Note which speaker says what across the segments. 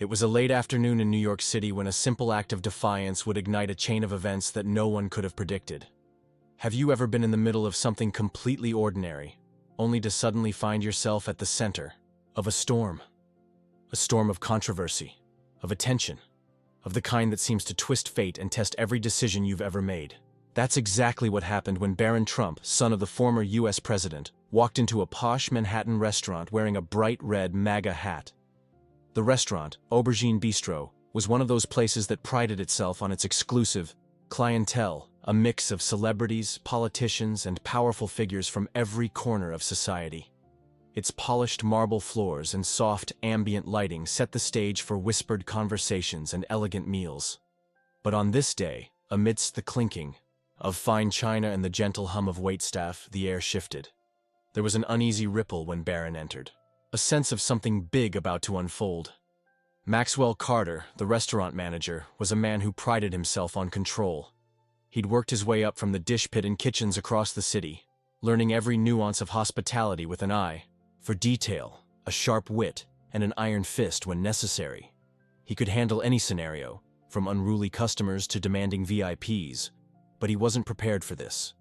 Speaker 1: It was a late afternoon in New York City when a simple act of defiance would ignite a chain of events that no one could have predicted. Have you ever been in the middle of something completely ordinary, only to suddenly find yourself at the center of a storm? A storm of controversy, of attention, of the kind that seems to twist fate and test every decision you've ever made. That's exactly what happened when Barron Trump, son of the former U.S. president, walked into a posh Manhattan restaurant wearing a bright red MAGA hat. The restaurant, Aubergine Bistro, was one of those places that prided itself on its exclusive clientele, a mix of celebrities, politicians, and powerful figures from every corner of society. Its polished marble floors and soft, ambient lighting set the stage for whispered conversations and elegant meals. But on this day, amidst the clinking of fine china and the gentle hum of waitstaff, the air shifted. There was an uneasy ripple when Barron entered, a sense of something big about to unfold. Maxwell Carter, the restaurant manager, was a man who prided himself on control. He'd worked his way up from the dish pit in kitchens across the city, learning every nuance of hospitality with an eye for detail, a sharp wit, and an iron fist when necessary. He could handle any scenario, from unruly customers to demanding VIPs, but he wasn't prepared for this.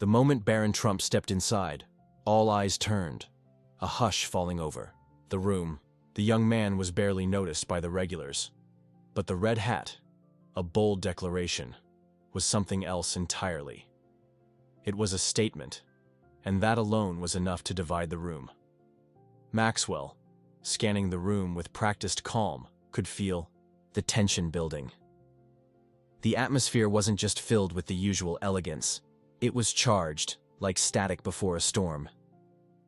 Speaker 1: The moment Barron Trump stepped inside, all eyes turned, a hush falling over the room. The young man was barely noticed by the regulars. But the red hat, a bold declaration, was something else entirely. It was a statement, and that alone was enough to divide the room. Maxwell, scanning the room with practiced calm, could feel the tension building. The atmosphere wasn't just filled with the usual elegance. It was charged, like static before a storm.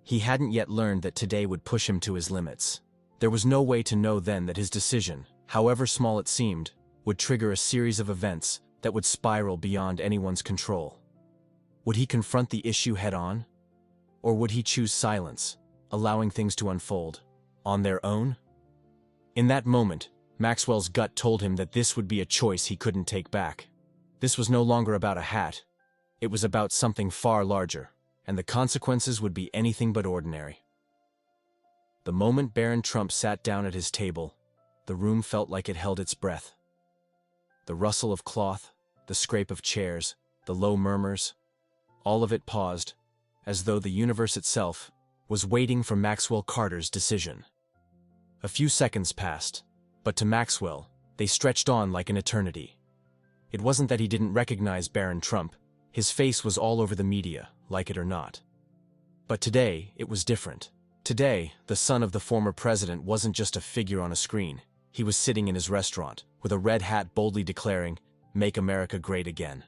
Speaker 1: He hadn't yet learned that today would push him to his limits. There was no way to know then that his decision, however small it seemed, would trigger a series of events that would spiral beyond anyone's control. Would he confront the issue head-on? Or would he choose silence, allowing things to unfold on their own? In that moment, Maxwell's gut told him that this would be a choice he couldn't take back. This was no longer about a hat. It was about something far larger, and the consequences would be anything but ordinary. The moment Barron Trump sat down at his table, the room felt like it held its breath. The rustle of cloth, the scrape of chairs, the low murmurs, all of it paused, as though the universe itself was waiting for Maxwell Carter's decision. A few seconds passed, but to Maxwell, they stretched on like an eternity. It wasn't that he didn't recognize Barron Trump. His face was all over the media, like it or not. But today, it was different. Today, the son of the former president wasn't just a figure on a screen. He was sitting in his restaurant, with a red hat boldly declaring, "Make America Great Again."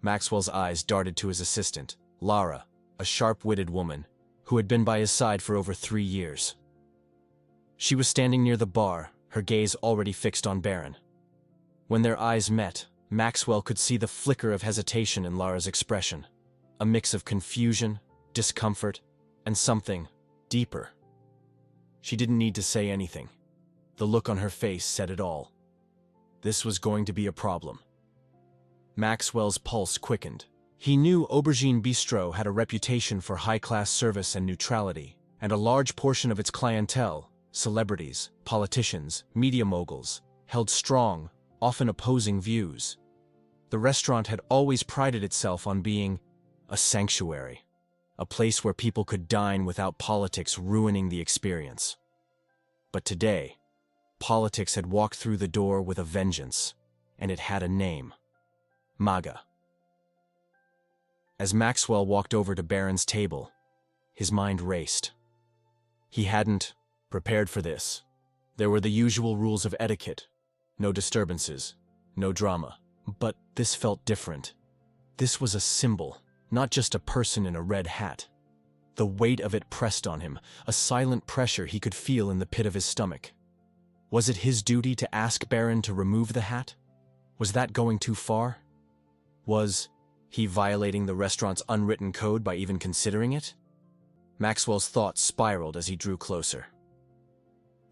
Speaker 1: Maxwell's eyes darted to his assistant, Lara, a sharp-witted woman, who had been by his side for over 3 years. She was standing near the bar, her gaze already fixed on Barron. When their eyes met, Maxwell could see the flicker of hesitation in Lara's expression, a mix of confusion, discomfort, and something deeper. She didn't need to say anything. The look on her face said it all. This was going to be a problem. Maxwell's pulse quickened. He knew Aubergine Bistro had a reputation for high-class service and neutrality, and a large portion of its clientele, celebrities, politicians, media moguls, held strong, often opposing views. The restaurant had always prided itself on being a sanctuary, a place where people could dine without politics ruining the experience. But today, politics had walked through the door with a vengeance, and it had a name: MAGA. As Maxwell walked over to Barron's table, his mind raced. He hadn't prepared for this. There were the usual rules of etiquette: no disturbances, no drama. But this felt different. This was a symbol, not just a person in a red hat. The weight of it pressed on him, a silent pressure he could feel in the pit of his stomach. Was it his duty to ask Barron to remove the hat? Was that going too far? Was he violating the restaurant's unwritten code by even considering it? Maxwell's thoughts spiraled as he drew closer.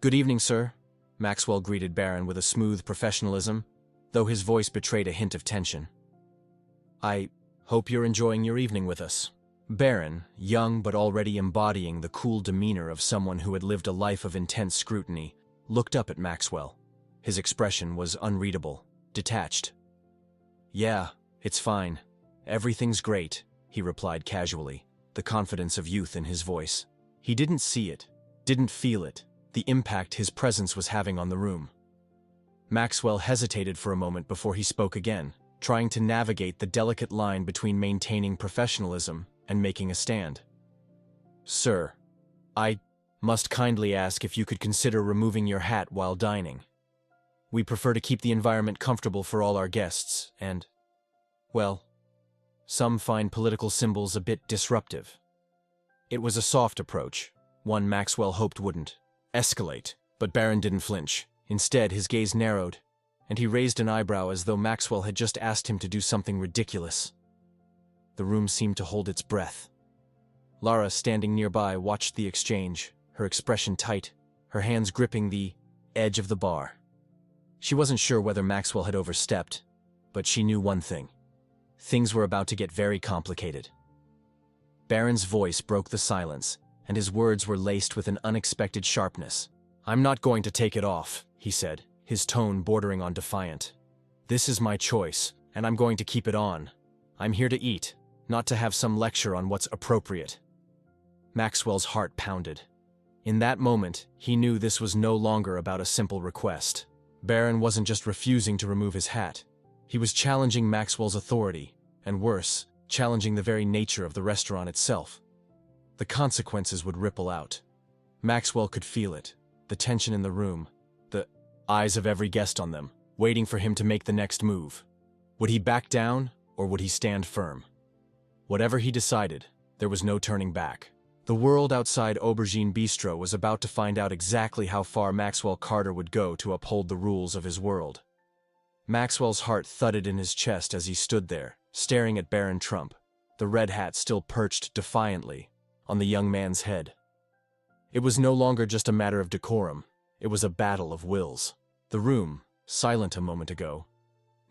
Speaker 1: "Good evening, sir," Maxwell greeted Barron with a smooth professionalism, though his voice betrayed a hint of tension. "I hope you're enjoying your evening with us." Barron, young but already embodying the cool demeanor of someone who had lived a life of intense scrutiny, looked up at Maxwell. His expression was unreadable, detached. "Yeah, it's fine. Everything's great," he replied casually, the confidence of youth in his voice. He didn't see it, didn't feel it, the impact his presence was having on the room. Maxwell hesitated for a moment before he spoke again, trying to navigate the delicate line between maintaining professionalism and making a stand. "Sir, I must kindly ask if you could consider removing your hat while dining. We prefer to keep the environment comfortable for all our guests, and, well, some find political symbols a bit disruptive." It was a soft approach, one Maxwell hoped wouldn't escalate, but Barron didn't flinch. Instead, his gaze narrowed, and he raised an eyebrow as though Maxwell had just asked him to do something ridiculous. The room seemed to hold its breath. Lara, standing nearby, watched the exchange, her expression tight, her hands gripping the edge of the bar. She wasn't sure whether Maxwell had overstepped, but she knew one thing. Things were about to get very complicated. Barron's voice broke the silence, and his words were laced with an unexpected sharpness. "I'm not going to take it off," he said, his tone bordering on defiant. "This is my choice, and I'm going to keep it on. I'm here to eat, not to have some lecture on what's appropriate." Maxwell's heart pounded. In that moment, he knew this was no longer about a simple request. Barron wasn't just refusing to remove his hat. He was challenging Maxwell's authority, and worse, challenging the very nature of the restaurant itself. The consequences would ripple out. Maxwell could feel it, the tension in the room, the eyes of every guest on them, waiting for him to make the next move. Would he back down, or would he stand firm? Whatever he decided, there was no turning back. The world outside Aubergine Bistro was about to find out exactly how far Maxwell Carter would go to uphold the rules of his world. Maxwell's heart thudded in his chest as he stood there, staring at Barron Trump, the red hat still perched defiantly on the young man's head. It was no longer just a matter of decorum, it was a battle of wills. The room, silent a moment ago,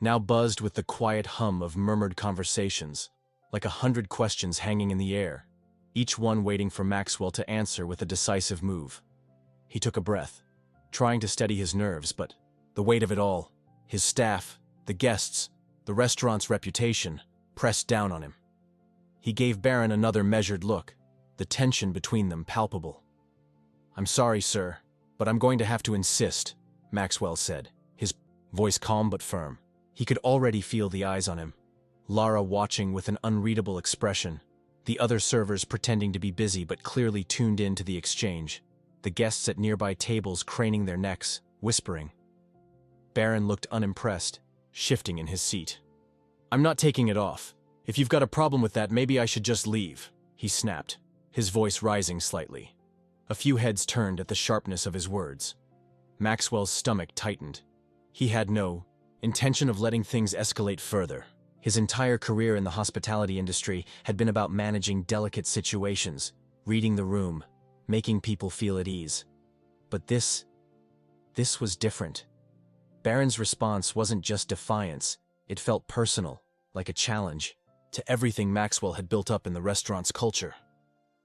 Speaker 1: now buzzed with the quiet hum of murmured conversations, like 100 questions hanging in the air, each one waiting for Maxwell to answer with a decisive move. He took a breath, trying to steady his nerves, but the weight of it all, his staff, the guests, the restaurant's reputation, pressed down on him. He gave Barron another measured look, the tension between them palpable. "I'm sorry, sir, but I'm going to have to insist," Maxwell said, his voice calm but firm. He could already feel the eyes on him, Lara watching with an unreadable expression, the other servers pretending to be busy but clearly tuned in to the exchange, the guests at nearby tables craning their necks, whispering. Barron looked unimpressed, shifting in his seat. "I'm not taking it off. If you've got a problem with that, maybe I should just leave," he snapped, his voice rising slightly. A few heads turned at the sharpness of his words. Maxwell's stomach tightened. He had no intention of letting things escalate further. His entire career in the hospitality industry had been about managing delicate situations, reading the room, making people feel at ease. But this was different. Barron's response wasn't just defiance, it felt personal, like a challenge, to everything Maxwell had built up in the restaurant's culture.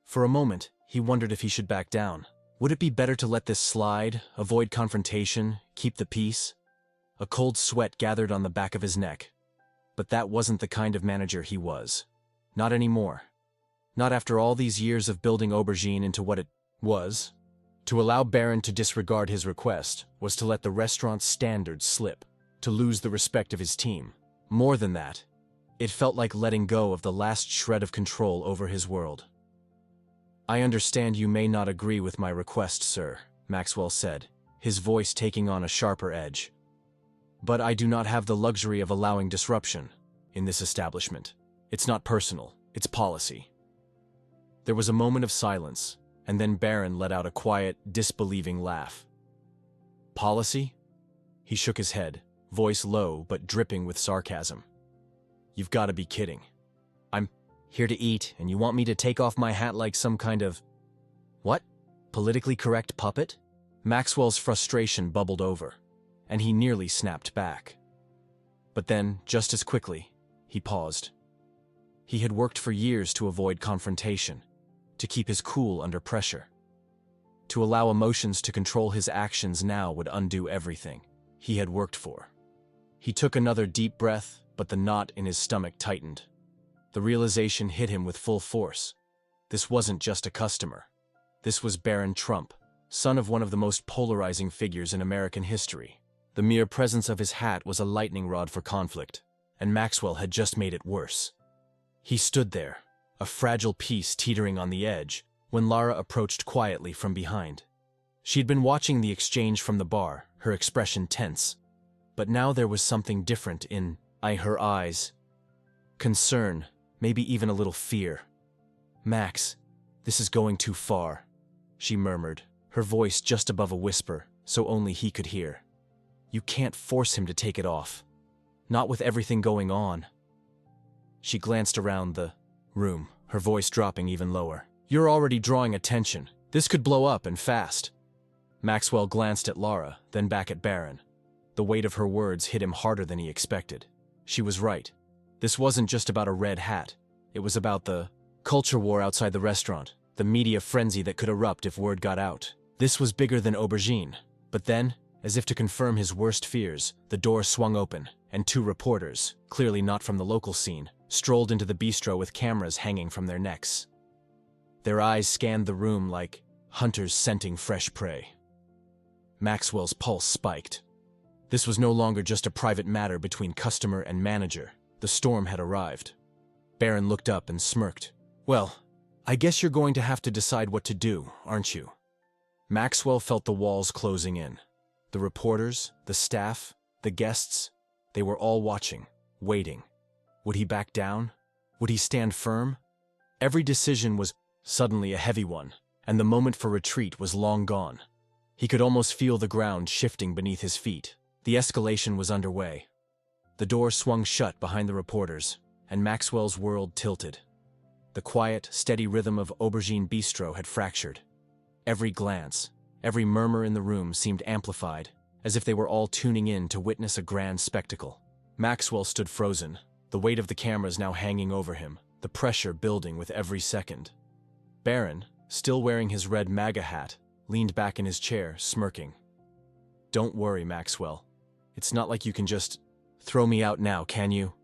Speaker 1: For a moment, he wondered if he should back down. Would it be better to let this slide, avoid confrontation, keep the peace? A cold sweat gathered on the back of his neck. But that wasn't the kind of manager he was. Not anymore. Not after all these years of building Aubergine into what it was. To allow Barron to disregard his request was to let the restaurant's standards slip, to lose the respect of his team. More than that, it felt like letting go of the last shred of control over his world. "I understand you may not agree with my request, sir," Maxwell said, his voice taking on a sharper edge. "But I do not have the luxury of allowing disruption in this establishment. It's not personal, it's policy." There was a moment of silence, and then Barron let out a quiet, disbelieving laugh. "Policy?" He shook his head, voice low but dripping with sarcasm. "You've got to be kidding. I'm here to eat, and you want me to take off my hat like some kind of, what, politically correct puppet?" Maxwell's frustration bubbled over, and he nearly snapped back. But then, just as quickly, he paused. He had worked for years to avoid confrontation, to keep his cool under pressure. To allow emotions to control his actions now would undo everything he had worked for. He took another deep breath, but the knot in his stomach tightened. The realization hit him with full force. This wasn't just a customer. This was Barron Trump, son of one of the most polarizing figures in American history. The mere presence of his hat was a lightning rod for conflict, and Maxwell had just made it worse. He stood there, a fragile piece teetering on the edge, when Lara approached quietly from behind. She'd been watching the exchange from the bar, her expression tense. But now there was something different in her eyes. Concern, maybe even a little fear. "Max, this is going too far," she murmured, her voice just above a whisper, so only he could hear. "You can't force him to take it off. Not with everything going on." She glanced around the room, her voice dropping even lower. "You're already drawing attention. This could blow up, and fast." Maxwell glanced at Lara, then back at Barron. The weight of her words hit him harder than he expected. She was right. This wasn't just about a red hat. It was about the culture war outside the restaurant, the media frenzy that could erupt if word got out. This was bigger than Aubergine. But then, as if to confirm his worst fears, the door swung open, and two reporters, clearly not from the local scene, strolled into the bistro with cameras hanging from their necks. Their eyes scanned the room like hunters scenting fresh prey. Maxwell's pulse spiked. This was no longer just a private matter between customer and manager. The storm had arrived. Barron looked up and smirked. "Well, I guess you're going to have to decide what to do, aren't you?" Maxwell felt the walls closing in. The reporters, the staff, the guests, they were all watching, waiting. Would he back down? Would he stand firm? Every decision was suddenly a heavy one, and the moment for retreat was long gone. He could almost feel the ground shifting beneath his feet. The escalation was underway. The door swung shut behind the reporters, and Maxwell's world tilted. The quiet, steady rhythm of Aubergine Bistro had fractured. Every glance, every murmur in the room seemed amplified, as if they were all tuning in to witness a grand spectacle. Maxwell stood frozen, the weight of the cameras now hanging over him, the pressure building with every second. Barron, still wearing his red MAGA hat, leaned back in his chair, smirking. "Don't worry, Maxwell. It's not like you can just throw me out now, can you?"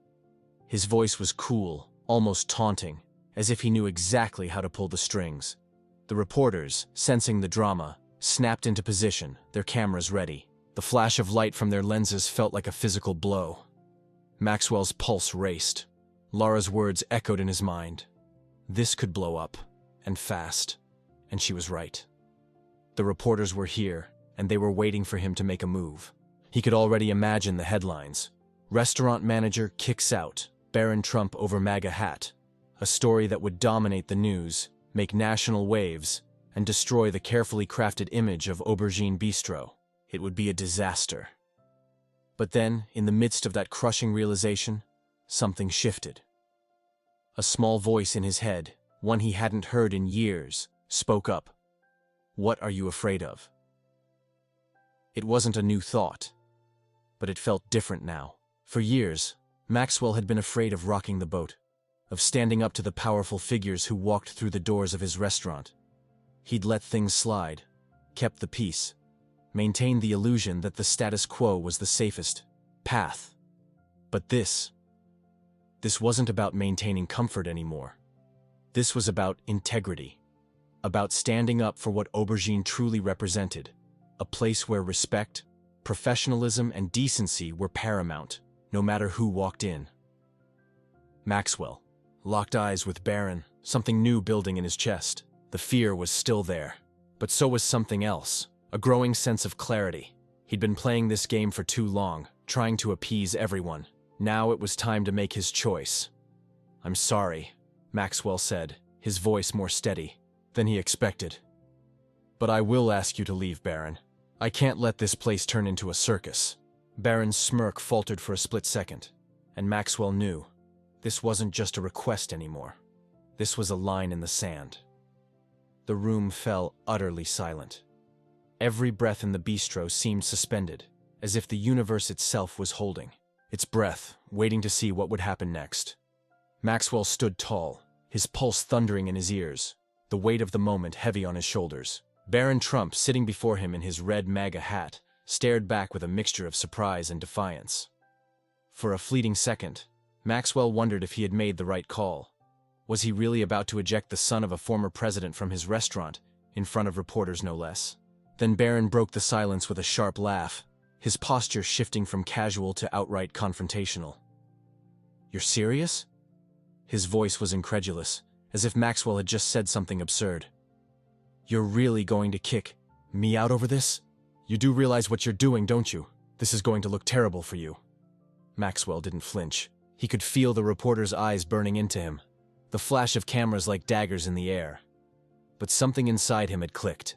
Speaker 1: His voice was cool, almost taunting, as if he knew exactly how to pull the strings. The reporters, sensing the drama, snapped into position, their cameras ready. The flash of light from their lenses felt like a physical blow. Maxwell's pulse raced. Lara's words echoed in his mind. This could blow up, and fast. And she was right. The reporters were here, and they were waiting for him to make a move. He could already imagine the headlines. "Restaurant manager kicks out, Barron Trump over MAGA hat." A story that would dominate the news, make national waves, and destroy the carefully crafted image of Aubergine Bistro. It would be a disaster. But then, in the midst of that crushing realization, something shifted. A small voice in his head, one he hadn't heard in years, spoke up. "What are you afraid of?" It wasn't a new thought, but it felt different now. For years, Maxwell had been afraid of rocking the boat, of standing up to the powerful figures who walked through the doors of his restaurant. He'd let things slide, kept the peace, maintained the illusion that the status quo was the safest path. But this wasn't about maintaining comfort anymore. This was about integrity, about standing up for what Aubergine truly represented, a place where respect, professionalism, and decency were paramount, no matter who walked in. Maxwell locked eyes with Barron, something new building in his chest. The fear was still there, but so was something else, a growing sense of clarity. He'd been playing this game for too long, trying to appease everyone. Now it was time to make his choice. "I'm sorry," Maxwell said, his voice more steady than he expected. "But I will ask you to leave, Barron. I can't let this place turn into a circus." Barron's smirk faltered for a split second, and Maxwell knew this wasn't just a request anymore. This was a line in the sand. The room fell utterly silent. Every breath in the bistro seemed suspended, as if the universe itself was holding its breath, waiting to see what would happen next. Maxwell stood tall, his pulse thundering in his ears, the weight of the moment heavy on his shoulders. Barron Trump, sitting before him in his red MAGA hat, stared back with a mixture of surprise and defiance. For a fleeting second, Maxwell wondered if he had made the right call. Was he really about to eject the son of a former president from his restaurant, in front of reporters no less? Then Barron broke the silence with a sharp laugh, his posture shifting from casual to outright confrontational. "You're serious?" His voice was incredulous, as if Maxwell had just said something absurd. "You're really going to kick me out over this? You do realize what you're doing, don't you? This is going to look terrible for you." Maxwell didn't flinch. He could feel the reporter's eyes burning into him, the flash of cameras like daggers in the air. But something inside him had clicked.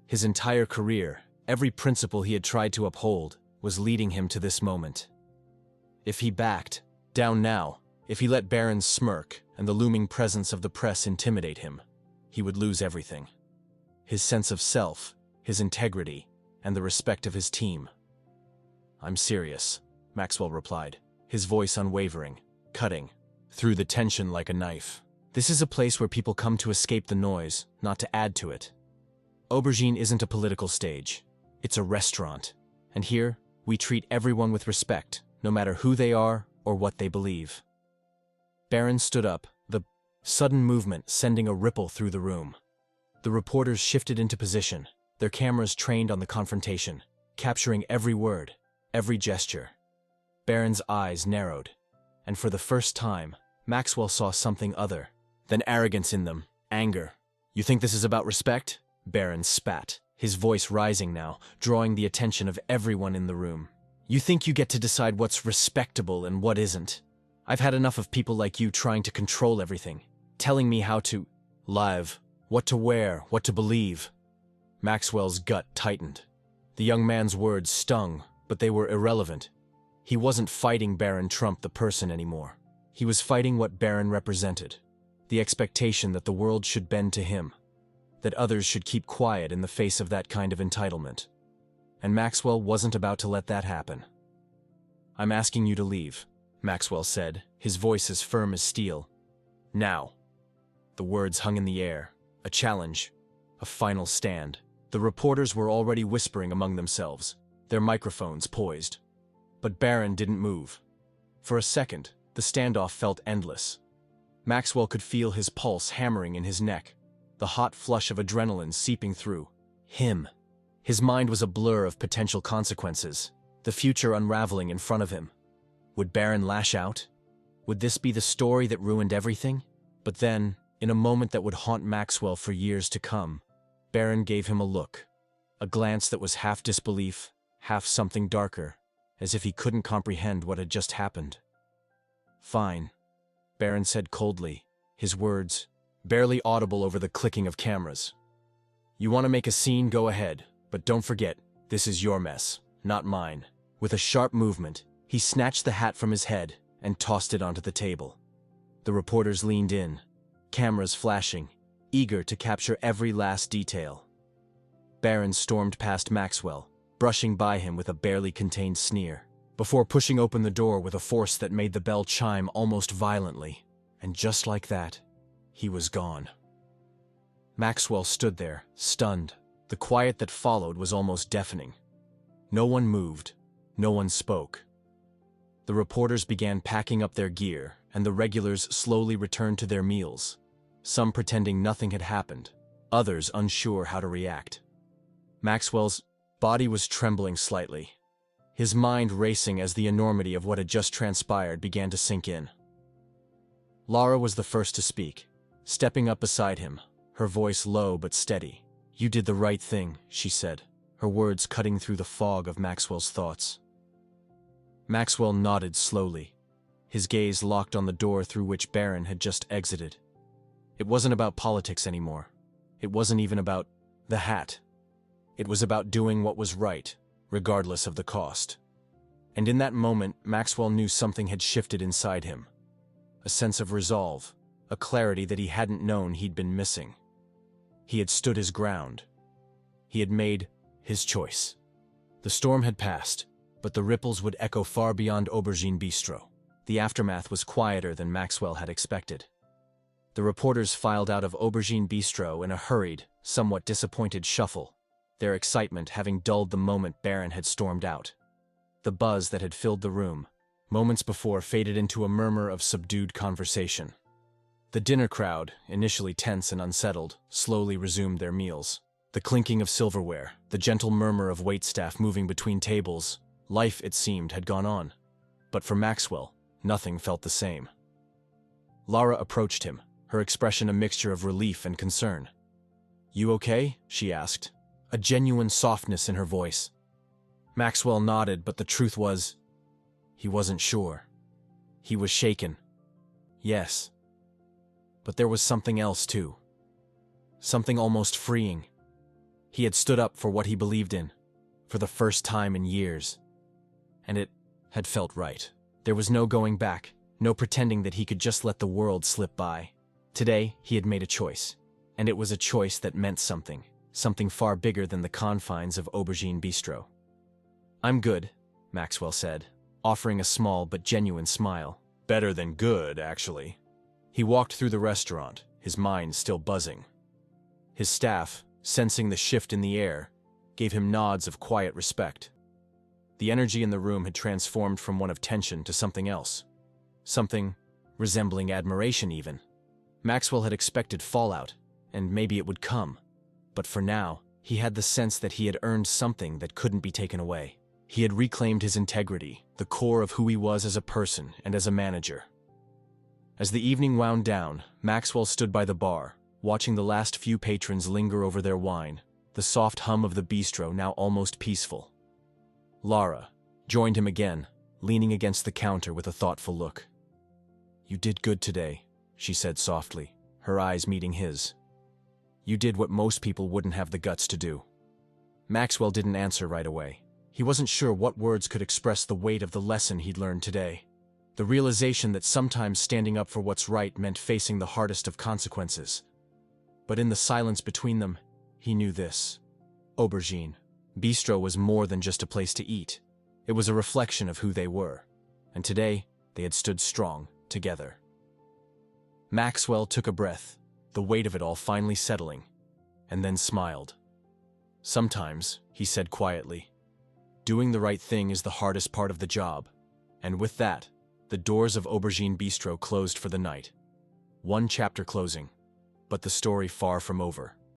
Speaker 1: His entire career, every principle he had tried to uphold, was leading him to this moment. If he backed down now, if he let Barron's smirk and the looming presence of the press intimidate him, he would lose everything. His sense of self, his integrity, and the respect of his team. "I'm serious," Maxwell replied, his voice unwavering, cutting through the tension like a knife. "This is a place where people come to escape the noise, not to add to it. Aubergine isn't a political stage. It's a restaurant. And here, we treat everyone with respect, no matter who they are or what they believe." Barron stood up, the sudden movement sending a ripple through the room. The reporters shifted into position, their cameras trained on the confrontation, capturing every word, every gesture. Barron's eyes narrowed, and for the first time, Maxwell saw something other than arrogance in them, anger. "You think this is about respect?" Barron spat, his voice rising now, drawing the attention of everyone in the room. "You think you get to decide what's respectable and what isn't? I've had enough of people like you trying to control everything, telling me how to live, what to wear, what to believe." Maxwell's gut tightened. The young man's words stung, but they were irrelevant. He wasn't fighting Barron Trump the person anymore. He was fighting what Barron represented, the expectation that the world should bend to him, that others should keep quiet in the face of that kind of entitlement. And Maxwell wasn't about to let that happen. "I'm asking you to leave," Maxwell said, his voice as firm as steel. "Now." The words hung in the air, a challenge, a final stand. The reporters were already whispering among themselves, their microphones poised. But Barron didn't move. For a second, the standoff felt endless. Maxwell could feel his pulse hammering in his neck, the hot flush of adrenaline seeping through him. His mind was a blur of potential consequences, the future unraveling in front of him. Would Barron lash out? Would this be the story that ruined everything? But then, in a moment that would haunt Maxwell for years to come, Barron gave him a look, a glance that was half disbelief, half something darker, as if he couldn't comprehend what had just happened. "Fine," Barron said coldly, his words barely audible over the clicking of cameras. "You want to make a scene, go ahead, but don't forget, this is your mess, not mine." With a sharp movement, he snatched the hat from his head and tossed it onto the table. The reporters leaned in, cameras flashing, eager to capture every last detail. Barron stormed past Maxwell, brushing by him with a barely contained sneer, before pushing open the door with a force that made the bell chime almost violently. And just like that, he was gone. Maxwell stood there, stunned. The quiet that followed was almost deafening. No one moved, no one spoke. The reporters began packing up their gear, and the regulars slowly returned to their meals, some pretending nothing had happened, others unsure how to react. Maxwell's body was trembling slightly, his mind racing as the enormity of what had just transpired began to sink in. Laura was the first to speak, stepping up beside him, her voice low but steady. "You did the right thing," she said, her words cutting through the fog of Maxwell's thoughts. Maxwell nodded slowly, his gaze locked on the door through which Barron had just exited. It wasn't about politics anymore. It wasn't even about the hat. It was about doing what was right, regardless of the cost. And in that moment, Maxwell knew something had shifted inside him. A sense of resolve, a clarity that he hadn't known he'd been missing. He had stood his ground. He had made his choice. The storm had passed, but the ripples would echo far beyond Aubergine Bistro. The aftermath was quieter than Maxwell had expected. The reporters filed out of Aubergine Bistro in a hurried, somewhat disappointed shuffle, their excitement having dulled the moment Barron had stormed out. The buzz that had filled the room, moments before, faded into a murmur of subdued conversation. The dinner crowd, initially tense and unsettled, slowly resumed their meals. The clinking of silverware, the gentle murmur of waitstaff moving between tables, life, it seemed, had gone on. But for Maxwell, nothing felt the same. Lara approached him, her expression a mixture of relief and concern. "You okay?" she asked, a genuine softness in her voice. Maxwell nodded, but the truth was, he wasn't sure. He was shaken. Yes. But there was something else, too. Something almost freeing. He had stood up for what he believed in, for the first time in years. And it had felt right. There was no going back, no pretending that he could just let the world slip by. Today, he had made a choice. And it was a choice that meant something far bigger than the confines of Aubergine Bistro. "I'm good," Maxwell said, offering a small but genuine smile. "Better than good, actually." He walked through the restaurant, his mind still buzzing. His staff, sensing the shift in the air, gave him nods of quiet respect. The energy in the room had transformed from one of tension to something else. Something resembling admiration, even. Maxwell had expected fallout, and maybe it would come. But for now, he had the sense that he had earned something that couldn't be taken away. He had reclaimed his integrity, the core of who he was as a person and as a manager. As the evening wound down, Maxwell stood by the bar, watching the last few patrons linger over their wine, the soft hum of the bistro now almost peaceful. Lara joined him again, leaning against the counter with a thoughtful look. "You did good today," she said softly, her eyes meeting his. "You did what most people wouldn't have the guts to do." Maxwell didn't answer right away. He wasn't sure what words could express the weight of the lesson he'd learned today. The realization that sometimes standing up for what's right meant facing the hardest of consequences. But in the silence between them, he knew this. Aubergine Bistro was more than just a place to eat. It was a reflection of who they were. And today, they had stood strong, together. Maxwell took a breath, the weight of it all finally settling, and then smiled. "Sometimes," he said quietly, "doing the right thing is the hardest part of the job." And with that, the doors of Aubergine Bistro closed for the night. One chapter closing, but the story far from over.